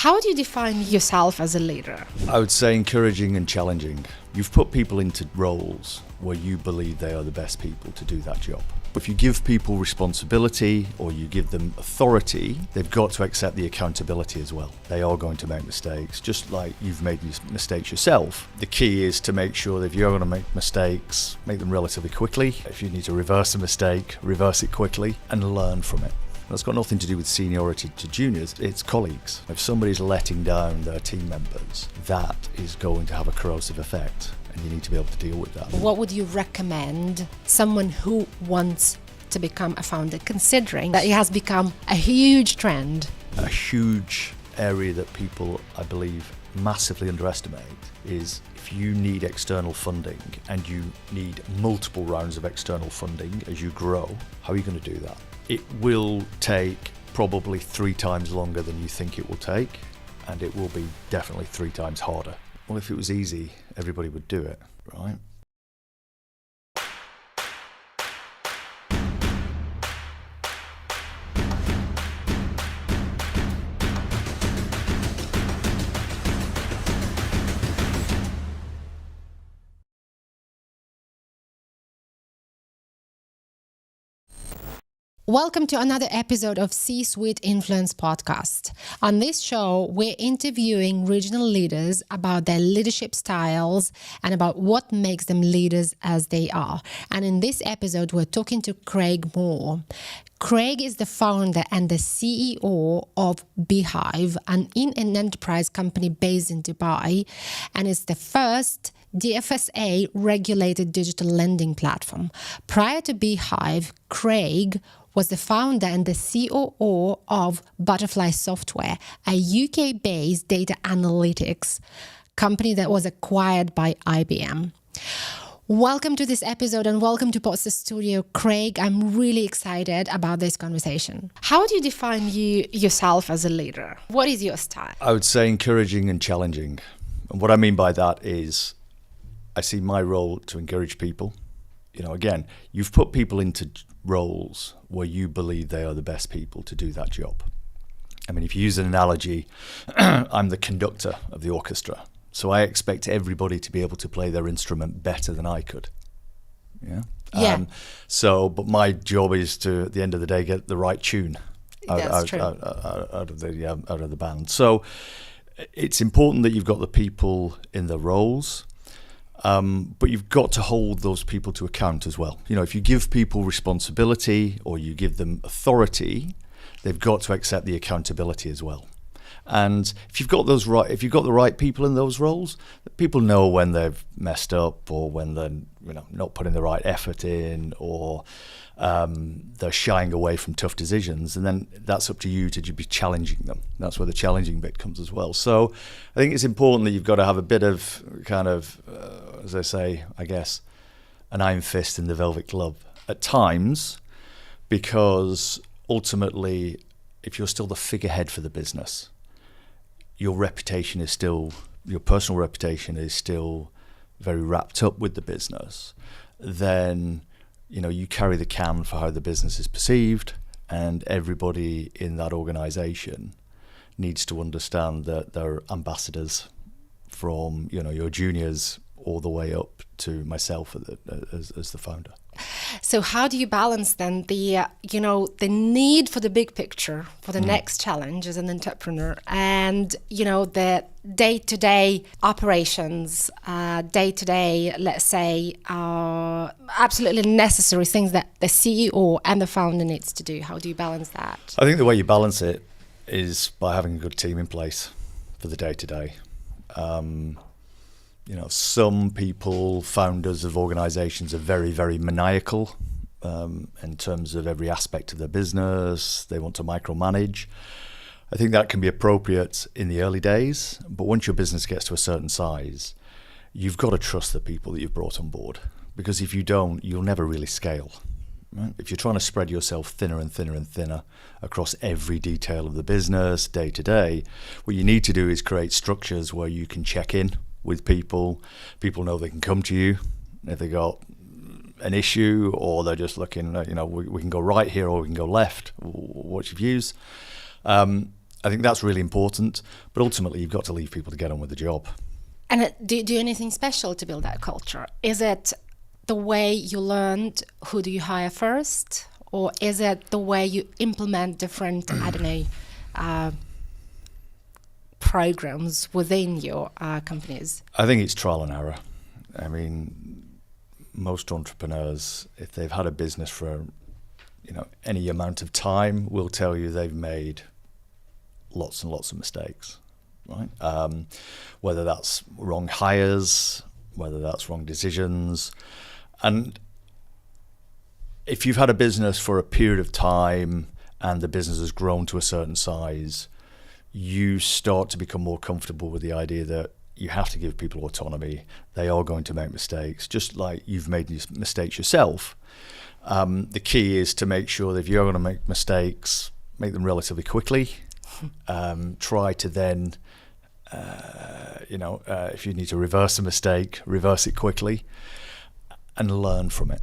How do you define yourself as a leader? I would say encouraging and challenging. You've put people into roles where you believe they are the best people to do that job. If you give people responsibility or you give them authority, they've got to accept the accountability as well. They are going to make mistakes, just like you've made mistakes yourself. The key is to make sure that if you're going to make mistakes, make them relatively quickly. If you need to reverse a mistake, reverse it quickly and learn from it. That's got nothing to do with seniority to juniors, it's colleagues. If somebody's letting down their team members, that is going to have a corrosive effect and you need to be able to deal with that. What would you recommend someone who wants to become a founder, considering that it has become a huge trend? A huge area that people, I believe, massively underestimate is if you need external funding and you need multiple rounds of external funding as you grow, how are you going to do that? It will take probably 3 times longer than you think it will take, and it will be definitely 3 times harder. Well, if it was easy, everybody would do it, right? Welcome to another episode of C-Suite Influence Podcast. On this show, we're interviewing regional leaders about their leadership styles and about what makes them leaders as they are. And in this episode, we're talking to Craig Moore. Craig is the founder and the CEO of Beehive, an enterprise company based in Dubai, and is the first DFSA regulated digital lending platform. Prior to Beehive, Craig was the founder and the COO of Butterfly Software, a UK-based data analytics company that was acquired by IBM. Welcome to this episode and welcome to Poster Studio, Craig. I'm really excited about this conversation. How do you define yourself as a leader? What is your style? I would say encouraging and challenging. And what I mean by that is I see my role to encourage people. You know, again, you've put people into roles where you believe they are the best people to do that job. I mean, if you use an analogy, I'm the conductor of the orchestra. So I expect everybody to be able to play their instrument better than I could. Yeah. But my job is to, at the end of the day, get the right tune out of the band. So it's important that you've got the people in the roles. But you've got to hold those people to account as well. You know, if you give people responsibility or you give them authority, they've got to accept the accountability as well. And if you've got the right people in those roles, people know when they've messed up or when they're not putting the right effort in or they're shying away from tough decisions, and then that's up to you to be challenging them. That's where the challenging bit comes as well. So I think it's important that you've got to have a bit of kind of, as I say, I guess, an iron fist in the velvet glove at times, because ultimately, if you're still the figurehead for the business, your personal reputation is still very wrapped up with the business, then you carry the can for how the business is perceived, and everybody in that organization needs to understand that they're ambassadors from your juniors all the way up to myself as the founder. So how do you balance then the need for the big picture, for the next challenge as an entrepreneur, and the day-to-day operations, day-to-day, let's say, absolutely necessary things that the CEO and the founder needs to do? How do you balance that? I think the way you balance it is by having a good team in place for the day-to-day. Some people, founders of organizations, are very, very maniacal in terms of every aspect of their business. They want to micromanage. I think that can be appropriate in the early days, but once your business gets to a certain size, you've got to trust the people that you've brought on board, because if you don't, you'll never really scale. Right? If you're trying to spread yourself thinner and thinner and thinner across every detail of the business day to day, what you need to do is create structures where you can check in with people. People know they can come to you if they got an issue, or they're just looking, we can go right here or we can go left. What's your views? And I think that's really important. But ultimately, you've got to leave people to get on with the job. And do you do anything special to build that culture? Is it the way you learned who do you hire first? Or is it the way you implement different, I don't know, programs within your companies? I think it's trial and error. I mean, most entrepreneurs, if they've had a business for any amount of time, will tell you they've made lots and lots of mistakes, right? Whether that's wrong hires, whether that's wrong decisions. And if you've had a business for a period of time and the business has grown to a certain size, you start to become more comfortable with the idea that you have to give people autonomy. They are going to make mistakes, just like you've made these mistakes yourself. The key is to make sure that if you're going to make mistakes, make them relatively quickly. Try to then, if you need to reverse a mistake, reverse it quickly, and learn from it.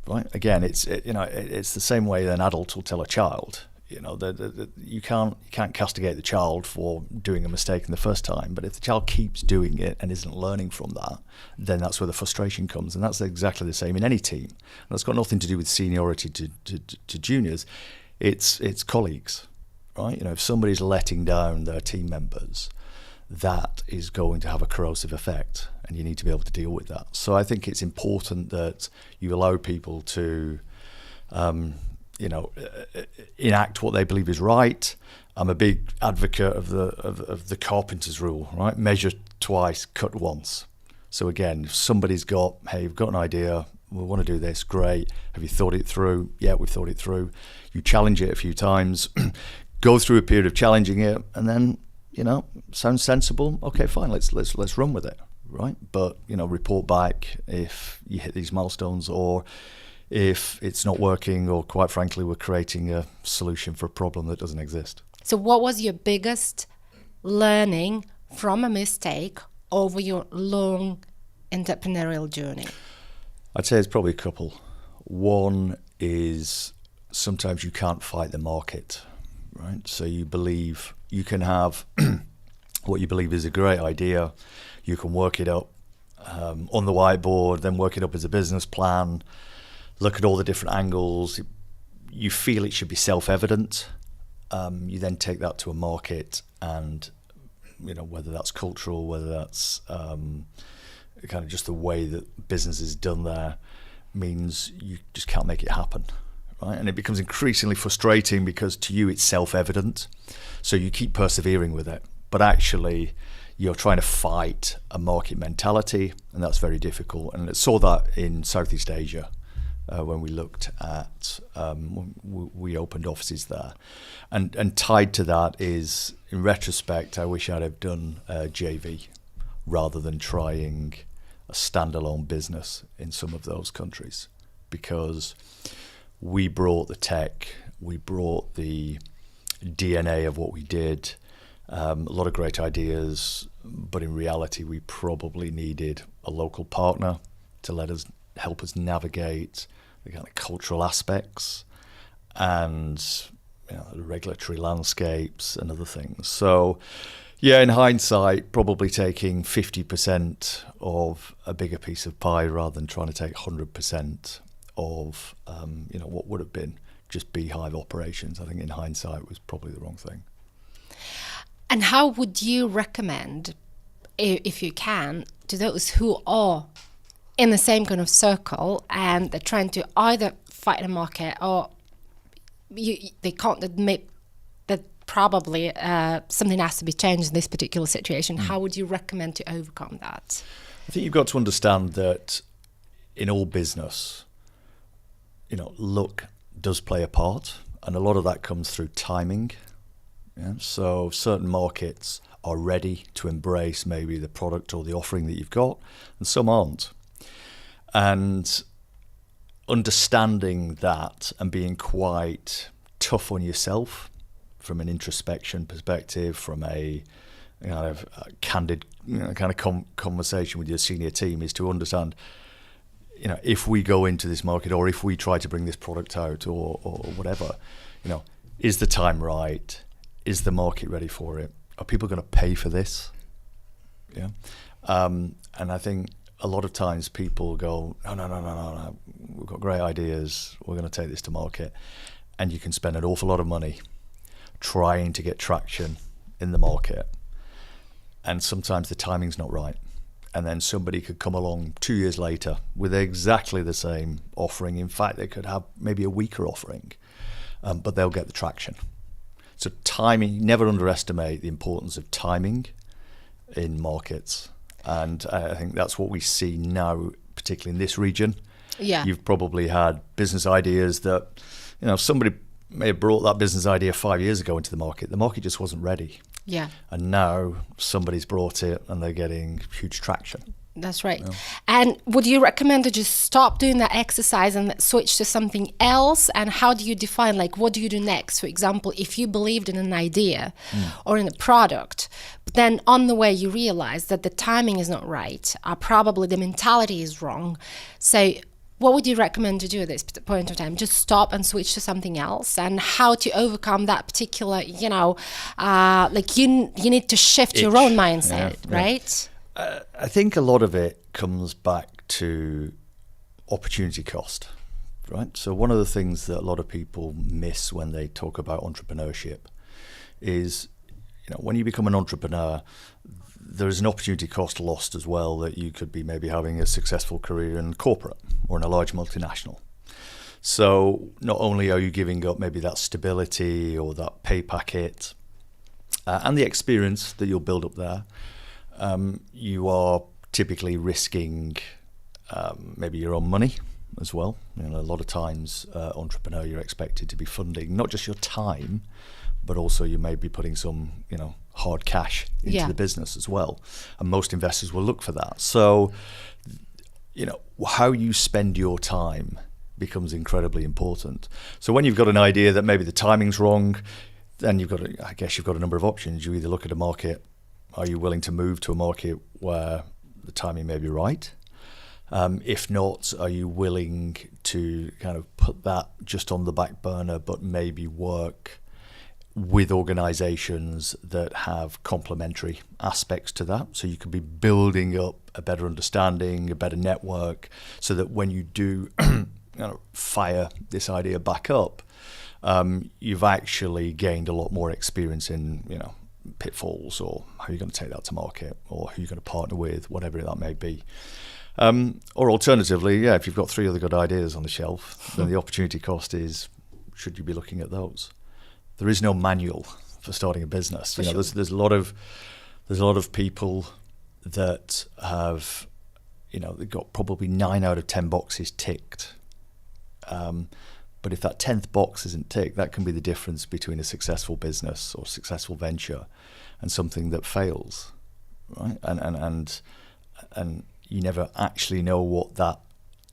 Right? Again, it's the same way an adult will tell a child. You can't castigate the child for doing a mistake in the first time, but if the child keeps doing it and isn't learning from that, then that's where the frustration comes, and that's exactly the same in any team. And that's got nothing to do with seniority to juniors. It's colleagues, right? If somebody's letting down their team members, that is going to have a corrosive effect, and you need to be able to deal with that. So I think it's important that you allow people to enact what they believe is right. I'm a big advocate of the carpenter's rule, right? Measure twice, cut once. So again, if somebody's got, hey, you've got an idea, we want to do this, great. Have you thought it through? Yeah, we've thought it through. You challenge it a few times, go through a period of challenging it, and then, sounds sensible. Okay, fine, let's run with it, right? But, report back if you hit these milestones, or if it's not working, or quite frankly, we're creating a solution for a problem that doesn't exist. So what was your biggest learning from a mistake over your long entrepreneurial journey? I'd say it's probably a couple. One is sometimes you can't fight the market, right? So you believe you can have what you believe is a great idea. You can work it up on the whiteboard, then work it up as a business plan, look at all the different angles. You feel it should be self-evident. You then take that to a market, and whether that's cultural, whether that's kind of just the way that business is done there, means you just can't make it happen, right? And it becomes increasingly frustrating because to you it's self-evident, so you keep persevering with it, but actually you're trying to fight a market mentality, and that's very difficult. And I saw that in Southeast Asia. When we looked at, we opened offices there. And tied to that is, in retrospect, I wish I'd have done a JV rather than trying a standalone business in some of those countries, because we brought the tech, we brought the DNA of what we did, a lot of great ideas, but in reality, we probably needed a local partner to help us navigate the kind of cultural aspects and the regulatory landscapes and other things. So, yeah, in hindsight, probably taking 50% of a bigger piece of pie rather than trying to take 100% of what would have been just beehive operations. I think in hindsight was probably the wrong thing. And how would you recommend, if you can, to those who are in the same kind of circle and they're trying to either fight the market, or they can't admit that probably something has to be changed in this particular situation? How would you recommend to overcome that? I think you've got to understand that in all business, luck does play a part, and a lot of that comes through timing. Yeah? So certain markets are ready to embrace maybe the product or the offering that you've got, and some aren't. And understanding that and being quite tough on yourself from an introspection perspective, from a kind of candid conversation with your senior team, is to understand, if we go into this market, or if we try to bring this product out, or whatever, is the time right? is the market ready for it? Are people going to pay for this? Yeah. And I think a lot of times people go, no, we've got great ideas, we're going to take this to market. And you can spend an awful lot of money trying to get traction in the market. And sometimes the timing's not right. And then somebody could come along 2 years later with exactly the same offering. In fact, they could have maybe a weaker offering, but they'll get the traction. So timing, never underestimate the importance of timing in markets. And I think that's what we see now, particularly in this region. Yeah. You've probably had business ideas that, somebody may have brought that business idea 5 years ago into the market. The market just wasn't ready. Yeah. And now somebody's brought it and they're getting huge traction. That's right. Yeah. And would you recommend to just stop doing that exercise and switch to something else? And how do you define, what do you do next? For example, if you believed in an idea or in a product, but then on the way you realize that the timing is not right, probably the mentality is wrong. So what would you recommend to do at this point of time? Just stop and switch to something else? And how to overcome that particular, you need to shift your own mindset, right? I think a lot of it comes back to opportunity cost, right? So one of the things that a lot of people miss when they talk about entrepreneurship is, when you become an entrepreneur, there's an opportunity cost lost as well, that you could be maybe having a successful career in corporate or in a large multinational. So not only are you giving up maybe that stability or that pay packet and the experience that you'll build up there, you are typically risking maybe your own money as well. A lot of times, entrepreneur, you're expected to be funding not just your time, but also you may be putting some, hard cash into the business as well. And most investors will look for that. So, how you spend your time becomes incredibly important. So when you've got an idea that maybe the timing's wrong, then you've got a number of options. You either look at a market. Are you willing to move to a market where the timing may be right? If not, are you willing to kind of put that just on the back burner, but maybe work with organizations that have complementary aspects to that? So you could be building up a better understanding, a better network, so that when you do fire this idea back up, you've actually gained a lot more experience in, pitfalls, or how you're going to take that to market, or who you're going to partner with, whatever that may be. Or alternatively, if you've got 3 other good ideas on the shelf, then the opportunity cost is, should you be looking at those? There is no manual for starting a business. Sure. There's a lot of people that have, they've got probably 9 out of 10 boxes ticked. But if that 10th box isn't ticked, that can be the difference between a successful business or successful venture and something that fails, right? And you never actually know what that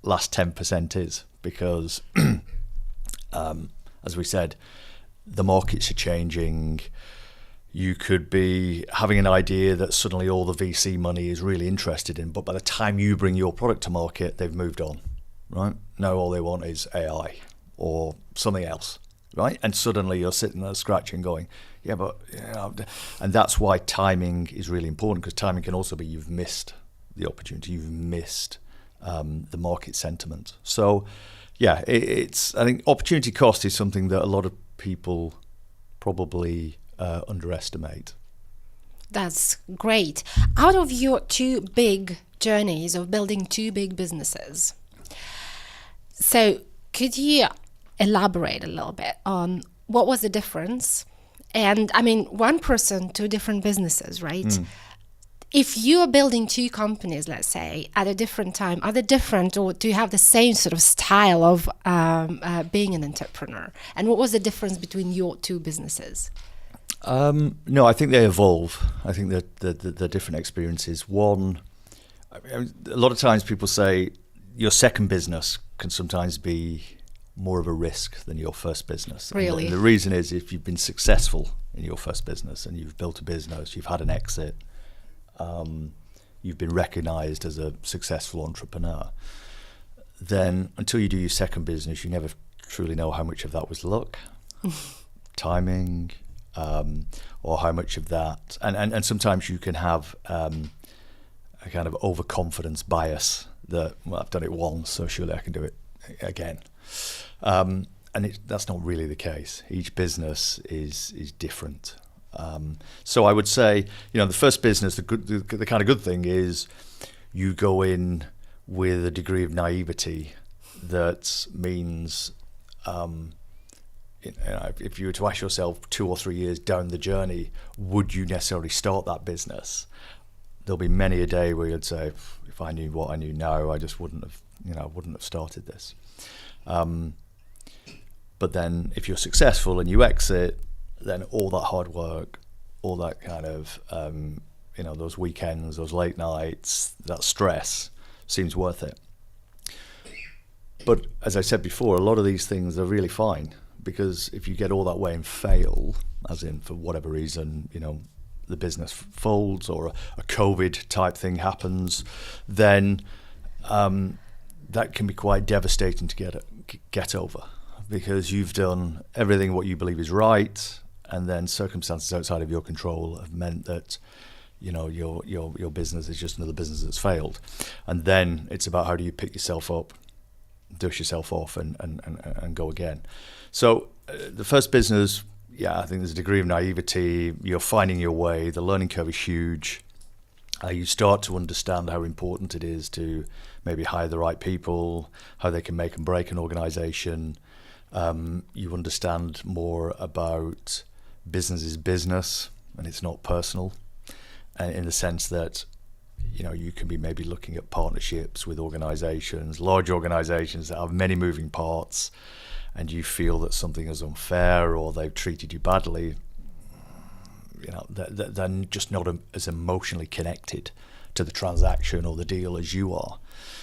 last 10% is, because, as we said, the markets are changing. You could be having an idea that suddenly all the VC money is really interested in, but by the time you bring your product to market, they've moved on, right? Now all they want is AI or something else, right? And suddenly you're sitting there scratching going, and that's why timing is really important, because timing can also be you've missed the opportunity, you've missed the market sentiment. So I think opportunity cost is something that a lot of people probably underestimate. That's great. Out of your 2 big journeys of building 2 big businesses, so could you elaborate a little bit on what was the difference? And one person, 2 different businesses, right? If you are building 2 companies, let's say, at a different time, are they different, or do you have the same sort of style of being an entrepreneur? And what was the difference between your 2 businesses? No, I think they evolve. I think that the different experiences. One, a lot of times people say your second business can sometimes be more of a risk than your first business. Really? And the reason is, if you've been successful in your first business and you've built a business, you've had an exit, you've been recognized as a successful entrepreneur, then until you do your second business, you never truly know how much of that was luck, timing, or how much of that, and sometimes you can have a kind of overconfidence bias that, well, I've done it once, so surely I can do it again. And that's not really the case. Each business is different. So I would say, the first business, the kind of good thing is you go in with a degree of naivety that means, if you were to ask yourself 2 or 3 years down the journey, would you necessarily start that business? There'll be many a day where you'd say, if I knew what I knew now, I just wouldn't have started this. But then if you're successful and you exit, then all that hard work, all that kind of, those weekends, those late nights, that stress seems worth it. But as I said before, a lot of these things are really fine, because if you get all that way and fail, as in for whatever reason, the business folds or a COVID type thing happens, then that can be quite devastating to get over, because you've done everything what you believe is right, and then circumstances outside of your control have meant that your business is just another business that's failed. And then it's about how do you pick yourself up, dust yourself off, and go again. So the first business, I think there's a degree of naivety. You're finding your way. The learning curve is huge. You start to understand how important it is to maybe hire the right people, how they can make and break an organization. You understand more about business is business and it's not personal, in the sense that you can be maybe looking at partnerships with organizations, large organizations that have many moving parts, and you feel that something is unfair or they've treated you badly. They're just not as emotionally connected to the transaction or the deal as you are.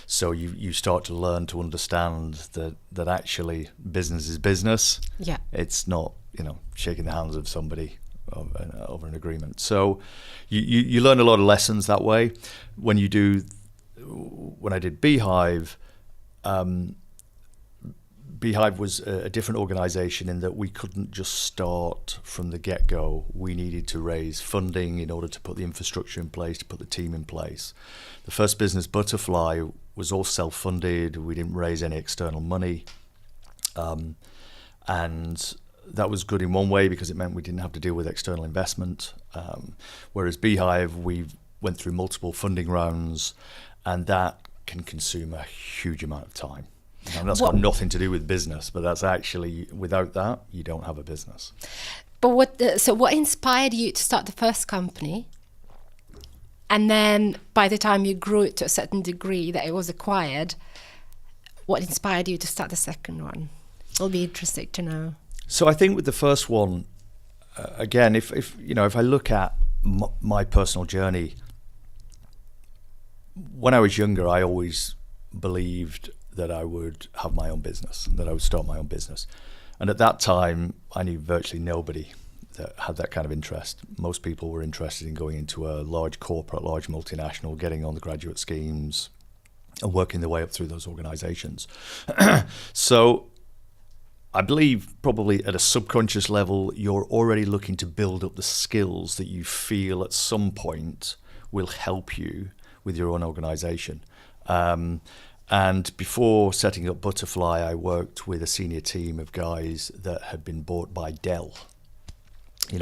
So you start to learn to understand that actually business is business. Yeah. It's not, shaking the hands of somebody over an agreement. So you learn a lot of lessons that way. When I did Beehive, Beehive was a different organization in that we couldn't just start from the get-go. We needed to raise funding in order to put the infrastructure in place, to put the team in place. The first business, Butterfly, was all self-funded. We didn't raise any external money. And that was good in one way because it meant we didn't have to deal with external investment. Whereas Beehive, we went through multiple funding rounds, and that can consume a huge amount of time. And that's got nothing to do with business, but that's actually, without that, you don't have a business. But what inspired you to start the first company? And then by the time you grew it to a certain degree that it was acquired, what inspired you to start the second one? It'll be interesting to know. So I think with the first one, again, if I look at my personal journey, when I was younger, I always believed that I would have my own business, that I would start my own business. And at that time, I knew virtually nobody that had that kind of interest. Most people were interested in going into a large corporate, large multinational, getting on the graduate schemes and working their way up through those organizations. So I believe probably at a subconscious level, you're already looking to build up the skills that you feel at some point will help you with your own organization. And before setting up Butterfly, I worked with a senior team of guys that had been bought by Dell.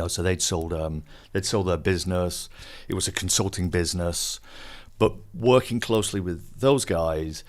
So they'd sold their business. It was a consulting business, but working closely with those guys